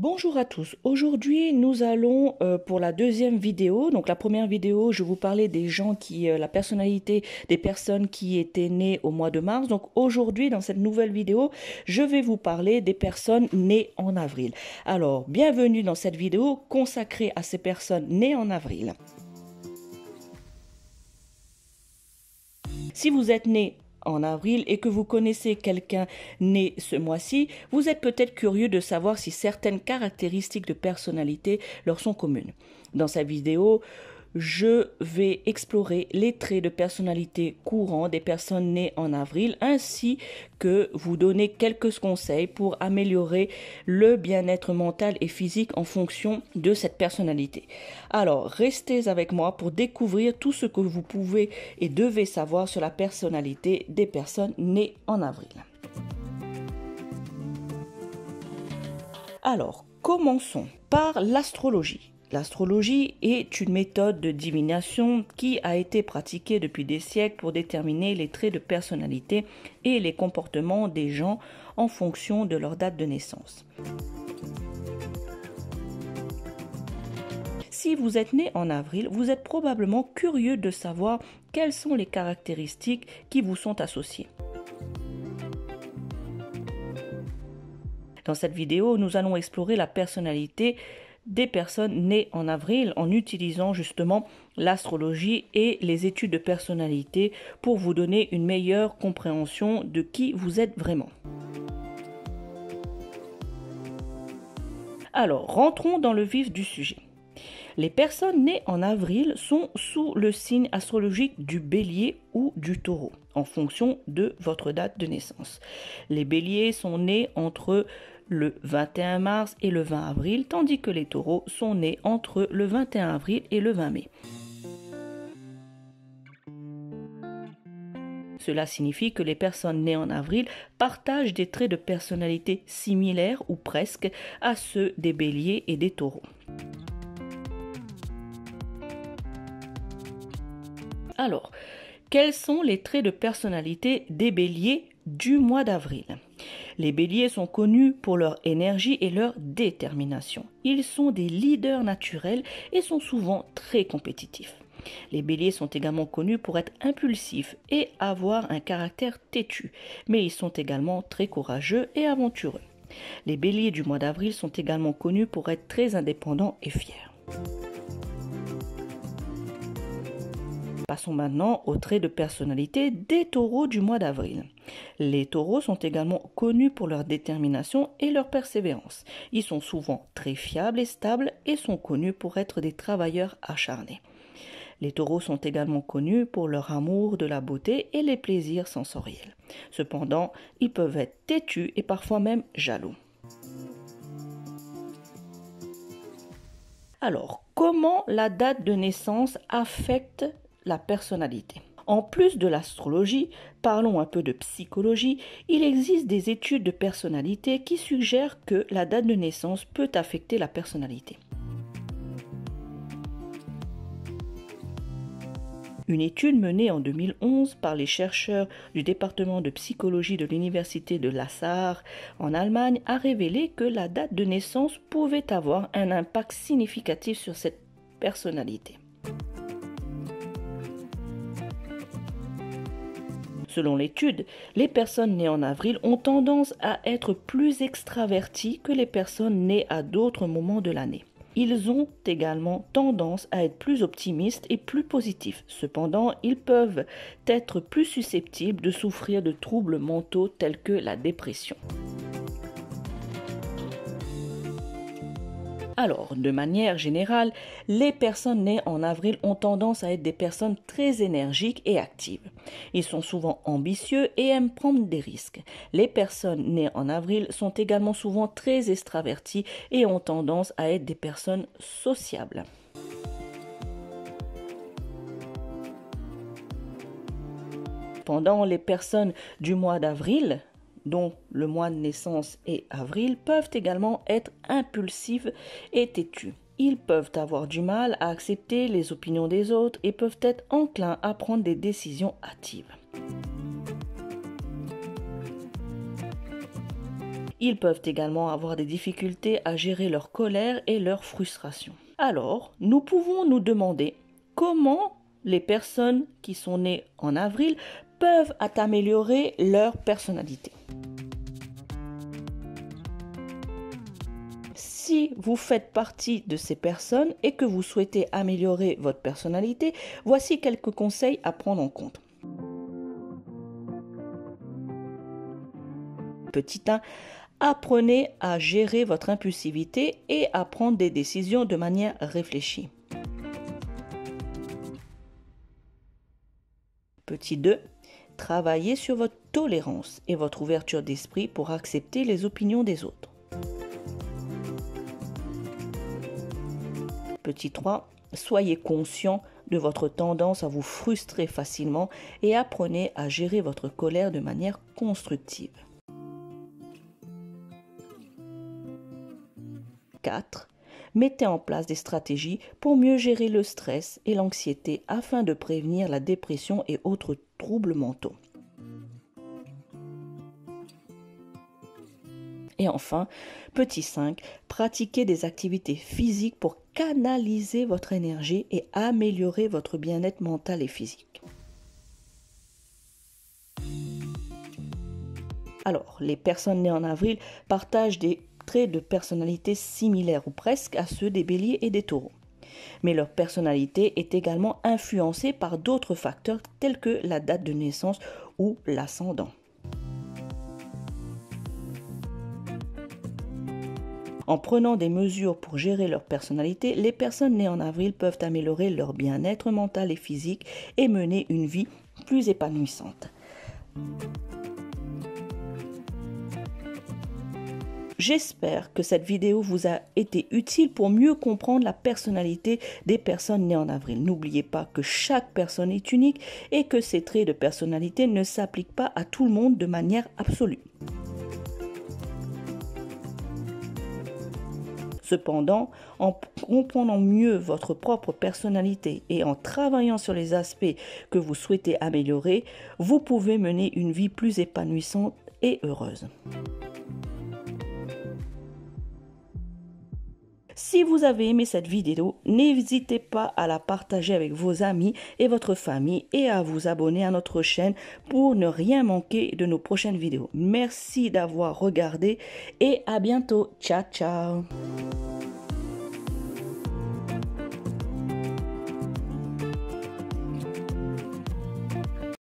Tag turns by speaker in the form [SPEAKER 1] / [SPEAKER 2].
[SPEAKER 1] Bonjour à tous, aujourd'hui nous allons pour la deuxième vidéo, donc la première vidéo je vous parlais des gens la personnalité des personnes qui étaient nées au mois de mars, donc aujourd'hui dans cette nouvelle vidéo je vais vous parler des personnes nées en avril. Alors bienvenue dans cette vidéo consacrée à ces personnes nées en avril. Si vous êtes né en avril et que vous connaissez quelqu'un né ce mois-ci, vous êtes peut-être curieux de savoir si certaines caractéristiques de personnalité leur sont communes. Dans cette vidéo, je vais explorer les traits de personnalité courants des personnes nées en avril ainsi que vous donner quelques conseils pour améliorer le bien-être mental et physique en fonction de cette personnalité. Alors, restez avec moi pour découvrir tout ce que vous pouvez et devez savoir sur la personnalité des personnes nées en avril. Alors, commençons par l'astrologie. L'astrologie est une méthode de divination qui a été pratiquée depuis des siècles pour déterminer les traits de personnalité et les comportements des gens en fonction de leur date de naissance. Si vous êtes né en avril, vous êtes probablement curieux de savoir quelles sont les caractéristiques qui vous sont associées. Dans cette vidéo, nous allons explorer la personnalité des personnes nées en avril en utilisant justement l'astrologie et les études de personnalité pour vous donner une meilleure compréhension de qui vous êtes vraiment. Alors, rentrons dans le vif du sujet. Les personnes nées en avril sont sous le signe astrologique du Bélier ou du Taureau, en fonction de votre date de naissance. Les Béliers sont nés entre le 21 mars et le 20 avril, tandis que les Taureaux sont nés entre le 21 avril et le 20 mai. Cela signifie que les personnes nées en avril partagent des traits de personnalité similaires ou presque à ceux des Béliers et des Taureaux. Alors, quels sont les traits de personnalité des Béliers du mois d'avril? Les Béliers sont connus pour leur énergie et leur détermination. Ils sont des leaders naturels et sont souvent très compétitifs. Les Béliers sont également connus pour être impulsifs et avoir un caractère têtu, mais ils sont également très courageux et aventureux. Les Béliers du mois d'avril sont également connus pour être très indépendants et fiers. Passons maintenant aux traits de personnalité des Taureaux du mois d'avril. Les Taureaux sont également connus pour leur détermination et leur persévérance. Ils sont souvent très fiables et stables et sont connus pour être des travailleurs acharnés. Les Taureaux sont également connus pour leur amour de la beauté et les plaisirs sensoriels. Cependant, ils peuvent être têtus et parfois même jaloux. Alors, comment la date de naissance affecte la personnalité? En plus de l'astrologie, parlons un peu de psychologie. Il existe des études de personnalité qui suggèrent que la date de naissance peut affecter la personnalité. Une étude menée en 2011 par les chercheurs du département de psychologie de l'université de La Saar en Allemagne a révélé que la date de naissance pouvait avoir un impact significatif sur cette personnalité. Selon l'étude, les personnes nées en avril ont tendance à être plus extraverties que les personnes nées à d'autres moments de l'année. Ils ont également tendance à être plus optimistes et plus positifs. Cependant, ils peuvent être plus susceptibles de souffrir de troubles mentaux tels que la dépression. Alors, de manière générale, les personnes nées en avril ont tendance à être des personnes très énergiques et actives. Ils sont souvent ambitieux et aiment prendre des risques. Les personnes nées en avril sont également souvent très extraverties et ont tendance à être des personnes sociables. Cependant, les personnes du mois d'avril, dont le mois de naissance est avril, peuvent également être impulsives et têtues. Ils peuvent avoir du mal à accepter les opinions des autres et peuvent être enclins à prendre des décisions hâtives. Ils peuvent également avoir des difficultés à gérer leur colère et leur frustration. Alors, nous pouvons nous demander comment les personnes qui sont nées en avril peuvent améliorer leur personnalité. Si vous faites partie de ces personnes et que vous souhaitez améliorer votre personnalité, voici quelques conseils à prendre en compte. Petit 1, apprenez à gérer votre impulsivité et à prendre des décisions de manière réfléchie. Petit 2, travaillez sur votre tolérance et votre ouverture d'esprit pour accepter les opinions des autres. Petit 3, soyez conscient de votre tendance à vous frustrer facilement et apprenez à gérer votre colère de manière constructive. 4. Mettez en place des stratégies pour mieux gérer le stress et l'anxiété afin de prévenir la dépression et autres troubles mentaux. Et enfin, petit 5, pratiquez des activités physiques pour canaliser votre énergie et améliorer votre bien-être mental et physique. Alors, les personnes nées en avril partagent des traits de personnalité similaires ou presque à ceux des béliers et des taureaux. Mais leur personnalité est également influencée par d'autres facteurs tels que la date de naissance ou l'ascendant. En prenant des mesures pour gérer leur personnalité, les personnes nées en avril peuvent améliorer leur bien-être mental et physique et mener une vie plus épanouissante. J'espère que cette vidéo vous a été utile pour mieux comprendre la personnalité des personnes nées en avril. N'oubliez pas que chaque personne est unique et que ces traits de personnalité ne s'appliquent pas à tout le monde de manière absolue. Cependant, en comprenant mieux votre propre personnalité et en travaillant sur les aspects que vous souhaitez améliorer, vous pouvez mener une vie plus épanouissante et heureuse. Si vous avez aimé cette vidéo, n'hésitez pas à la partager avec vos amis et votre famille et à vous abonner à notre chaîne pour ne rien manquer de nos prochaines vidéos. Merci d'avoir regardé et à bientôt. Ciao, ciao.